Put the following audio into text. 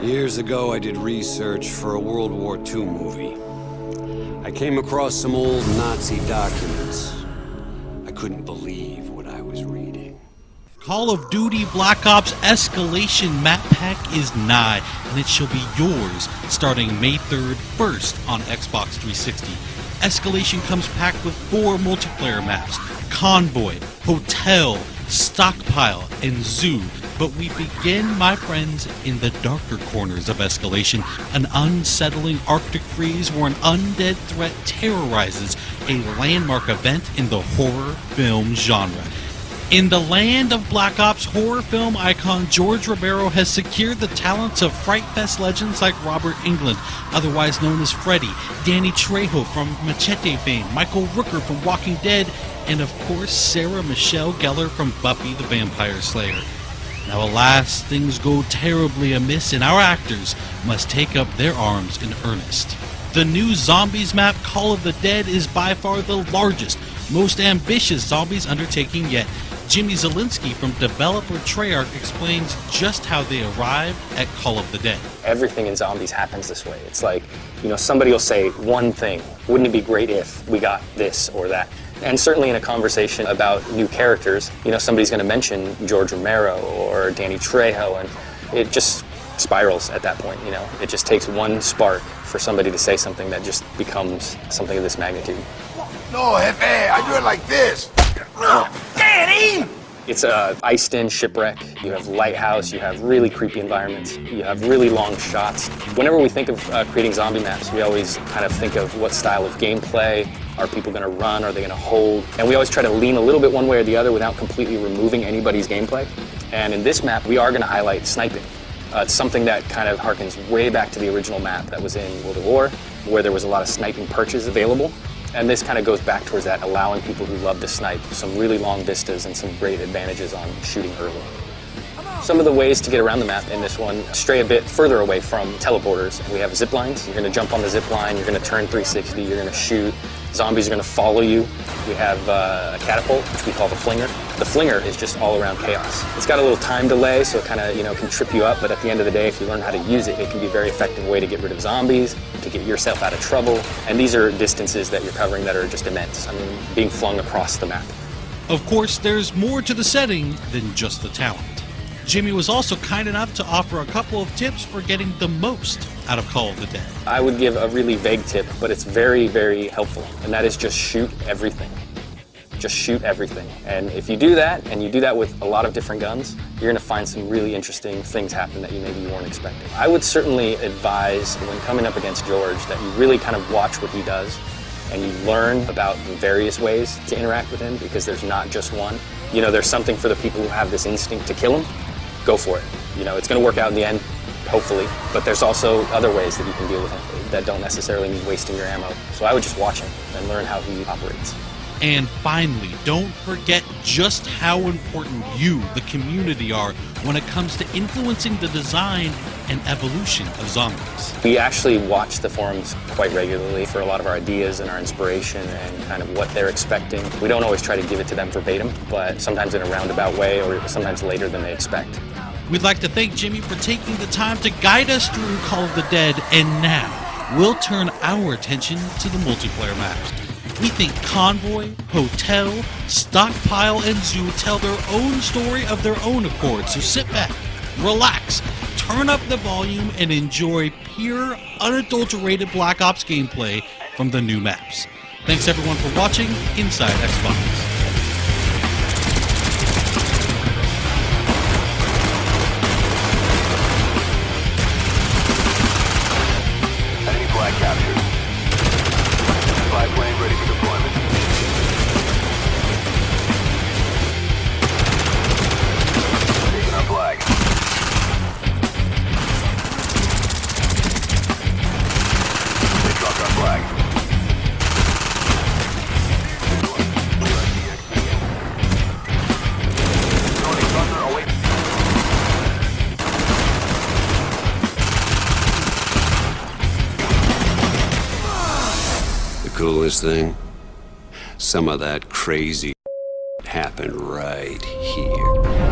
Years ago, I did research for a World War II movie. I came across some old Nazi documents. I couldn't believe what I was reading. Call of Duty Black Ops Escalation map pack is nigh, and it shall be yours starting May 3rd, first on Xbox 360. Escalation comes packed with 4 multiplayer maps: Convoy, Hotel, Stockpile, and Zoo. But we begin, my friends, in the darker corners of Escalation, an unsettling Arctic freeze where an undead threat terrorizes a landmark event in the horror film genre. In the land of Black Ops, horror film icon George Romero has secured the talents of Fright Fest legends like Robert Englund, otherwise known as Freddy, Danny Trejo from Machete fame, Michael Rooker from Walking Dead, and of course Sarah Michelle Gellar from Buffy the Vampire Slayer. Now alas, things go terribly amiss and our actors must take up their arms in earnest. The new Zombies map, Call of the Dead, is by far the largest, most ambitious zombies undertaking yet. Jimmy Zielinski from developer Treyarch explains just how they arrived at Call of the Dead. Everything in zombies happens this way. It's like, somebody will say one thing. Wouldn't it be great if we got this or that? And certainly in a conversation about new characters, somebody's going to mention George Romero or Danny Trejo, and it just spirals at that point. It just takes one spark for somebody to say something that just becomes something of this magnitude. No, Jefe, I do it like this. Daddy! It's a iced-in shipwreck. You have lighthouse, you have really creepy environments, you have really long shots. Whenever we think of creating zombie maps, we always kind of think of what style of gameplay. Are people going to run? Are they going to hold? And we always try to lean a little bit one way or the other without completely removing anybody's gameplay. And in this map, we are going to highlight sniping. It's something that kind of harkens way back to the original map that was in World at War, where there was a lot of sniping perches available. And this kind of goes back towards that, allowing people who love to snipe some really long vistas and some great advantages on shooting early. Some of the ways to get around the map in this one stray a bit further away from teleporters. We have zip lines. You're going to jump on the zip line, you're going to turn 360, you're going to shoot. Zombies are going to follow you. We have a catapult, which we call the flinger. The flinger is just all around chaos. It's got a little time delay, so it kind of can trip you up, but at the end of the day, if you learn how to use it, it can be a very effective way to get rid of zombies, to get yourself out of trouble. And these are distances that you're covering that are just immense. I mean, being flung across the map. Of course, there's more to the setting than just the talent. Jimmy was also kind enough to offer a couple of tips for getting the most out of Call of the Dead. I would give a really vague tip, but it's very, very helpful, and that is just shoot everything. Just shoot everything. And if you do that, and you do that with a lot of different guns, you're going to find some really interesting things happen that you maybe weren't expecting. I would certainly advise, when coming up against George, that you really kind of watch what he does, and you learn about the various ways to interact with him, because there's not just one. There's something for the people who have this instinct to kill him. Go for it. It's going to work out in the end, hopefully, but there's also other ways that you can deal with him that don't necessarily mean wasting your ammo. So I would just watch him and learn how he operates. And finally, don't forget just how important you, the community, are when it comes to influencing the design and evolution of zombies. We actually watch the forums quite regularly for a lot of our ideas and our inspiration and kind of what they're expecting. We don't always try to give it to them verbatim, but sometimes in a roundabout way or sometimes later than they expect. We'd like to thank Jimmy for taking the time to guide us through Call of the Dead, and now we'll turn our attention to the multiplayer maps. We think Convoy, Hotel, Stockpile, and Zoo tell their own story of their own accord, so sit back, relax, turn up the volume, and enjoy pure, unadulterated Black Ops gameplay from the new maps. Thanks everyone for watching Inside Xbox. Captured. Spy plane ready for deployment. Taking our flag. They dropped our flag. Coolest thing? Some of that crazy happened right here.